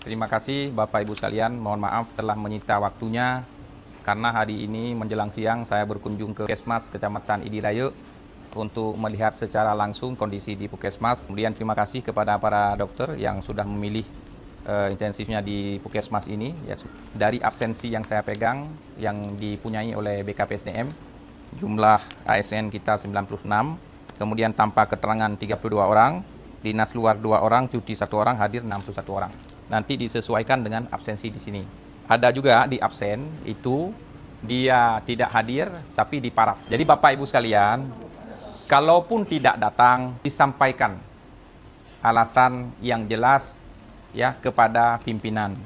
Terima kasih Bapak Ibu sekalian, mohon maaf telah menyita waktunya karena hari ini menjelang siang saya berkunjung ke Puskesmas Kecamatan Idi Raya untuk melihat secara langsung kondisi di Puskesmas. Kemudian terima kasih kepada para dokter yang sudah memilih intensifnya di Puskesmas ini. Ya, dari absensi yang saya pegang yang dipunyai oleh BKPSDM, jumlah ASN kita 96, kemudian tanpa keterangan 32 orang, dinas luar 2 orang, cuti 1 orang, hadir 61 orang. Nanti disesuaikan dengan absensi di sini. Ada juga di absen itu dia tidak hadir tapi diparaf. Jadi Bapak Ibu sekalian, kalaupun tidak datang disampaikan alasan yang jelas ya kepada pimpinan.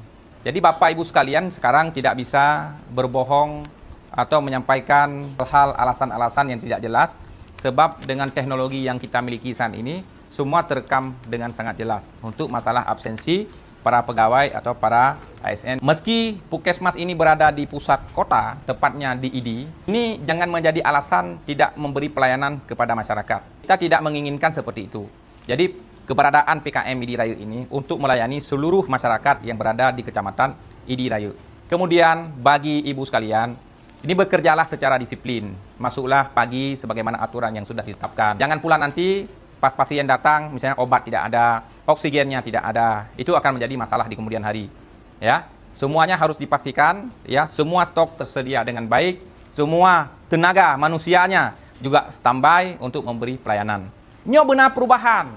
Jadi Bapak Ibu sekalian sekarang tidak bisa berbohong atau menyampaikan hal alasan-alasan yang tidak jelas, sebab dengan teknologi yang kita miliki saat ini semua terekam dengan sangat jelas untuk masalah absensi para pegawai atau para ASN. Meski Puskesmas ini berada di pusat kota, tepatnya di Idi, ini jangan menjadi alasan tidak memberi pelayanan kepada masyarakat. Kita tidak menginginkan seperti itu. Jadi keberadaan PKM Idi Raya ini untuk melayani seluruh masyarakat yang berada di Kecamatan Idi Raya. Kemudian bagi ibu sekalian, ini bekerjalah secara disiplin. Masuklah pagi sebagaimana aturan yang sudah ditetapkan. Jangan pula nanti pas pasien datang, misalnya obat tidak ada, oksigennya tidak ada, itu akan menjadi masalah di kemudian hari. Ya, semuanya harus dipastikan, ya, semua stok tersedia dengan baik, semua tenaga manusianya juga standby untuk memberi pelayanan. Nyo benar perubahan.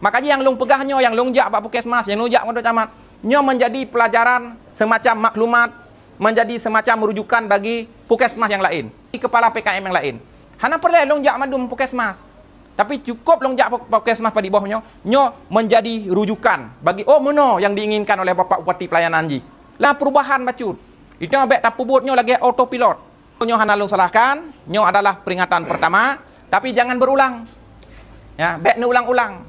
Makanya yang long pegah nyo, yang long jak Pak Puskesmas, yang long jak Modal Camat, nyo menjadi pelajaran semacam maklumat, menjadi semacam rujukan bagi Puskesmas yang lain, kepala PKM yang lain. Hana perlu long jak madum Puskesmas. Tapi cukup longjak Puskesmas pada bawahnya, nyo menjadi rujukan bagi meno yang diinginkan oleh Bapak Bupati Pelayanan Ji. Lah perubahan bacut. Itu abek tapubut nyo lagi autopilot. Nyo hana long salahkan, nyo adalah peringatan pertama, tapi jangan berulang. Ya, bek ne ulang-ulang.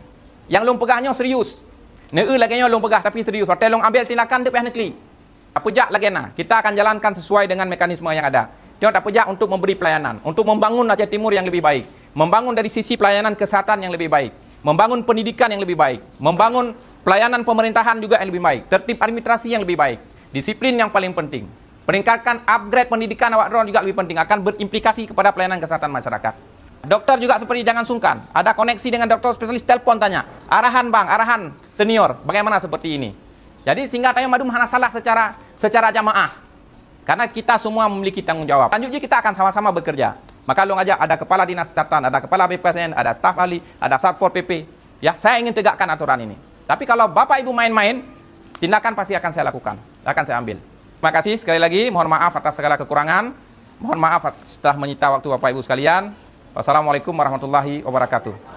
Yang long pegah nyo serius. Ne lagi nyo long pegah tapi serius. Hotel long ambil tindakan depan negeri. Apa jak lagi nah. Kita akan jalankan sesuai dengan mekanisme yang ada. Nyo tak pejak untuk memberi pelayanan, untuk membangun Aceh Timur yang lebih baik. Membangun dari sisi pelayanan kesehatan yang lebih baik, membangun pendidikan yang lebih baik, membangun pelayanan pemerintahan juga yang lebih baik, tertib administrasi yang lebih baik, disiplin yang paling penting, meningkatkan upgrade pendidikan awak drone juga lebih penting, akan berimplikasi kepada pelayanan kesehatan masyarakat. Dokter juga seperti jangan sungkan, ada koneksi dengan dokter spesialis, telepon tanya, arahan bang, arahan senior, bagaimana seperti ini. Jadi sehingga tayo madum hana salah secara jamaah, karena kita semua memiliki tanggung jawab. Selanjutnya kita akan sama-sama bekerja. Maka long ajak ada kepala dinas kesehatan, ada kepala BPSN, ada staf ahli, ada Satpol PP. Ya, saya ingin tegakkan aturan ini. Tapi kalau Bapak Ibu main-main, tindakan pasti akan saya lakukan, akan saya ambil. Terima kasih sekali lagi, mohon maaf atas segala kekurangan. Mohon maaf setelah menyita waktu Bapak Ibu sekalian. Wassalamualaikum warahmatullahi wabarakatuh.